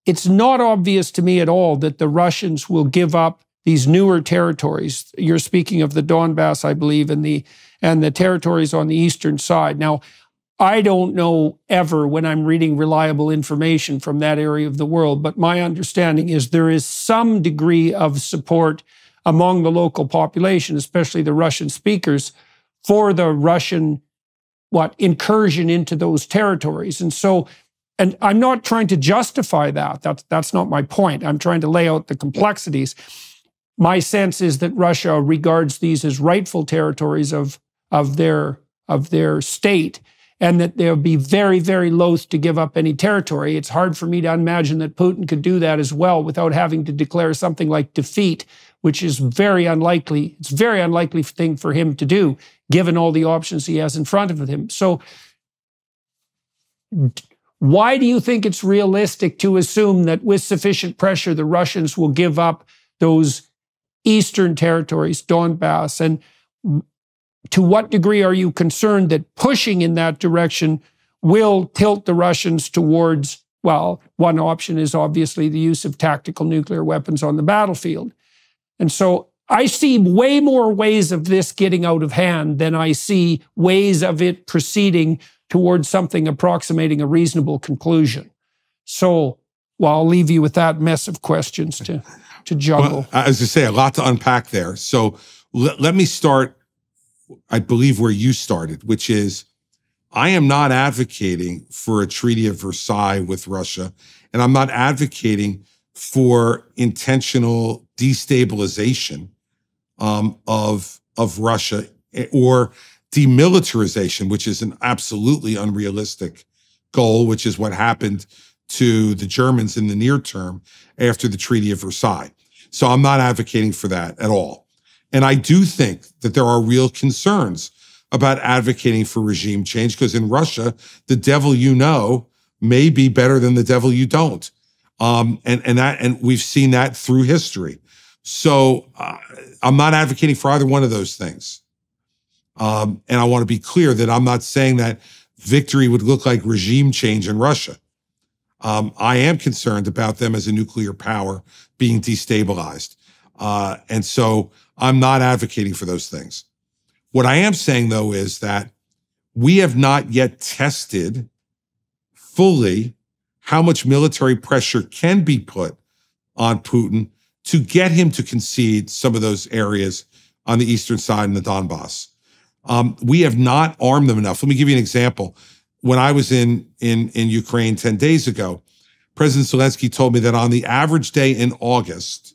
it's not obvious to me at all that the Russians will give up these newer territories. You're speaking of the Donbass, I believe, and the territories on the eastern side. Now, I don't know ever when I'm reading reliable information from that area of the world, but my understanding is there is some degree of support among the local population, especially the Russian speakers, for the Russian incursion into those territories. And so, and I'm not trying to justify that. That's not my point. I'm trying to lay out the complexities. My sense is that Russia regards these as rightful territories of their state, and that they'll be very, very loath to give up any territory. It's hard for me to imagine that Putin could do that as well without having to declare something like defeat, which is very unlikely. It's a very unlikely thing for him to do, given all the options he has in front of him. So why do you think it's realistic to assume that with sufficient pressure, the Russians will give up those eastern territories, Donbass? And to what degree are you concerned that pushing in that direction will tilt the Russians towards, well, one option is obviously the use of tactical nuclear weapons on the battlefield. And so I see way more ways of this getting out of hand than I see ways of it proceeding towards something approximating a reasonable conclusion. So, well, I'll leave you with that mess of questions to juggle. Well, as I say, a lot to unpack there. So let me start, I believe, where you started, which is I am not advocating for a Treaty of Versailles with Russia, and I'm not advocating for intentional destabilization of Russia or demilitarization, which is an absolutely unrealistic goal, which is what happened to the Germans in the near term after the Treaty of Versailles. So I'm not advocating for that at all. And I do think that there are real concerns about advocating for regime change, because in Russia, the devil you know may be better than the devil you don't. And we've seen that through history. So I'm not advocating for either one of those things. And I want to be clear that I'm not saying that victory would look like regime change in Russia. I am concerned about them as a nuclear power being destabilized. And so I'm not advocating for those things. What I am saying, though, is that we have not yet tested fully how much military pressure can be put on Putin to get him to concede some of those areas on the eastern side in the Donbass. We have not armed them enough. Let me give you an example. When I was in Ukraine 10 days ago, President Zelensky told me that on the average day in August,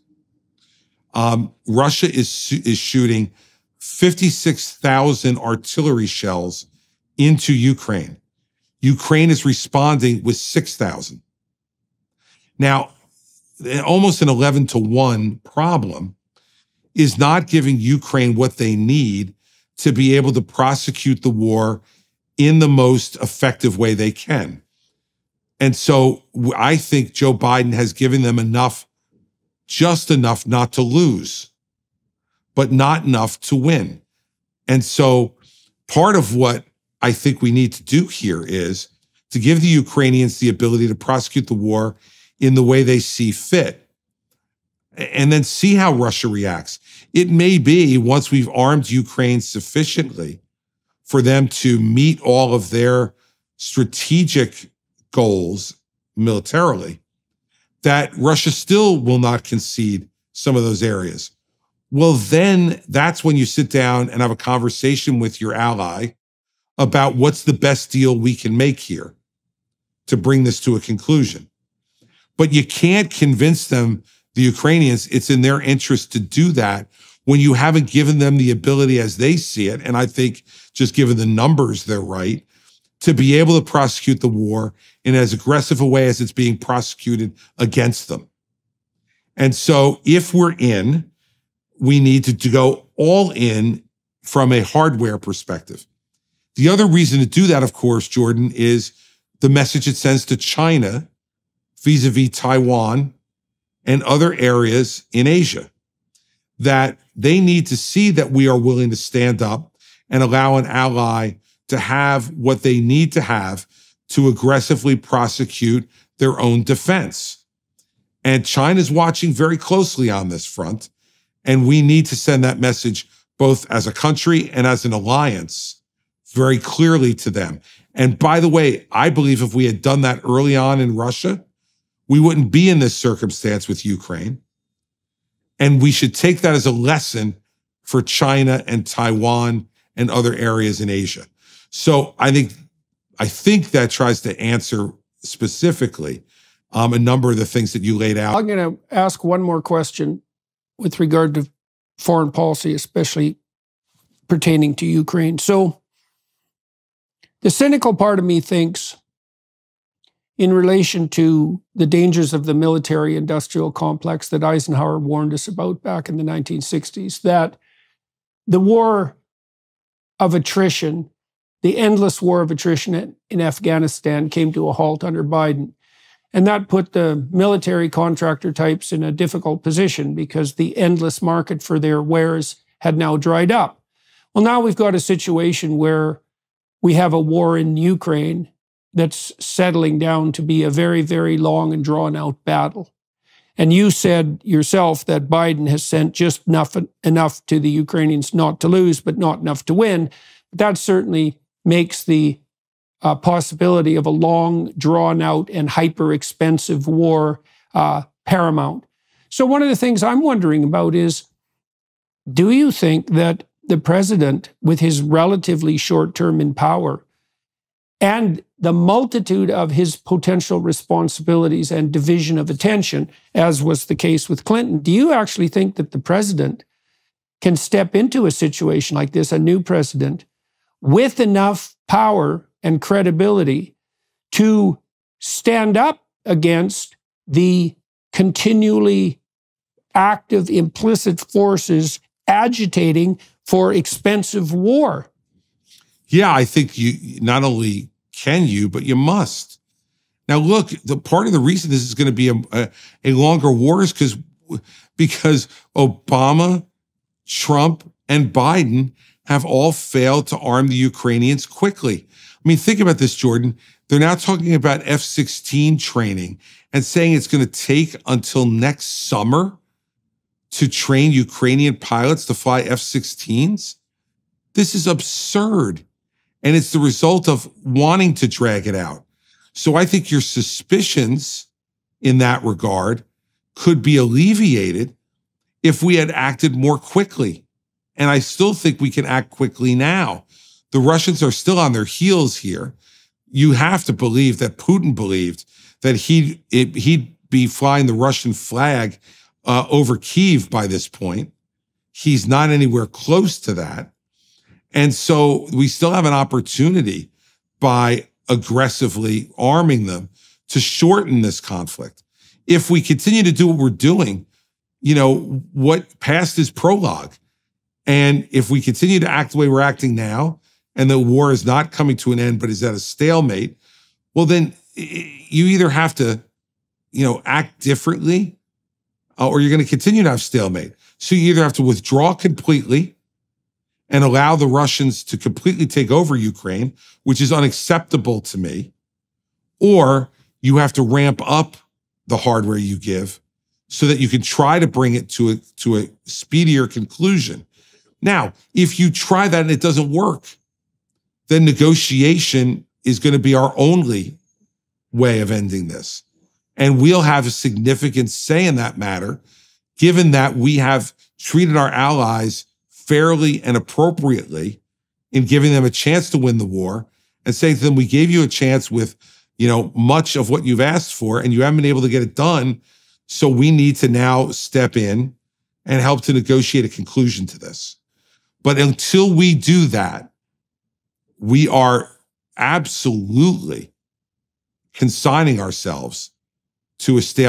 Russia is shooting 56,000 artillery shells into Ukraine. Ukraine is responding with 6,000. Now, almost an 11-to-1 problem is not giving Ukraine what they need to be able to prosecute the war in the most effective way they can. And so I think Joe Biden has given them enough, just enough not to lose, but not enough to win. And so part of what I think we need to do here is to give the Ukrainians the ability to prosecute the war in the way they see fit, and then see how Russia reacts. It may be, once we've armed Ukraine sufficiently for them to meet all of their strategic goals militarily, that Russia still will not concede some of those areas. Well, then that's when you sit down and have a conversation with your ally about what's the best deal we can make here to bring this to a conclusion. But you can't convince them, the Ukrainians, it's in their interest to do that when you haven't given them the ability as they see it, and I think just given the numbers they're right, to be able to prosecute the war in as aggressive a way as it's being prosecuted against them. And so if we're in, we need to go all in from a hardware perspective. The other reason to do that, of course, Jordan, is the message it sends to China vis-a-vis Taiwan and other areas in Asia, that they need to see that we are willing to stand up and allow an ally to have what they need to have to aggressively prosecute their own defense. And China's watching very closely on this front. And we need to send that message both as a country and as an alliance very clearly to them. And by the way, I believe if we had done that early on in Russia, we wouldn't be in this circumstance with Ukraine. And we should take that as a lesson for China and Taiwan and other areas in Asia. So I think that tries to answer specifically a number of the things that you laid out. I'm going to ask one more question with regard to foreign policy, especially pertaining to Ukraine. So the cynical part of me thinks, in relation to the dangers of the military-industrial complex that Eisenhower warned us about back in the 1960s, that the war of attrition, the endless war of attrition in Afghanistan came to a halt under Biden. And that put the military contractor types in a difficult position because the endless market for their wares had now dried up. Well, now we've got a situation where we have a war in Ukraine that's settling down to be a very, very long and drawn-out battle. And you said yourself that Biden has sent just enough to the Ukrainians not to lose, but not enough to win. But that certainly makes the possibility of a long, drawn-out, and hyper-expensive war paramount. So one of the things I'm wondering about is, do you think that the president, with his relatively short term in power, and the multitude of his potential responsibilities and division of attention, as was the case with Clinton, do you actually think that the president can step into a situation like this, a new president, with enough power and credibility to stand up against the continually active, implicit forces agitating for expensive war? Yeah, I think you not only can you, but you must. Now, look, the part of the reason this is going to be a longer war is because Obama, Trump, and Biden have all failed to arm the Ukrainians quickly. I mean, think about this, Jordan. They're now talking about F-16 training and saying it's going to take until next summer to train Ukrainian pilots to fly F-16s. This is absurd. And it's the result of wanting to drag it out. So I think your suspicions in that regard could be alleviated if we had acted more quickly. And I still think we can act quickly now. The Russians are still on their heels here. You have to believe that Putin believed that he'd be flying the Russian flag over Kyiv by this point. He's not anywhere close to that. And so we still have an opportunity by aggressively arming them to shorten this conflict. If we continue to do what we're doing, what past is prologue. And if we continue to act the way we're acting now, and the war is not coming to an end, but is at a stalemate, well, then you either have to, act differently, or you're going to continue to have stalemate. So you either have to withdraw completely and allow the Russians to completely take over Ukraine, which is unacceptable to me, or you have to ramp up the hardware you give so that you can try to bring it to a speedier conclusion. Now, if you try that and it doesn't work, then negotiation is going to be our only way of ending this. And we'll have a significant say in that matter, given that we have treated our allies fairly and appropriately in giving them a chance to win the war and saying to them, we gave you a chance with, much of what you've asked for, and you haven't been able to get it done. So we need to now step in and help to negotiate a conclusion to this. But until we do that, we are absolutely consigning ourselves to a stalemate.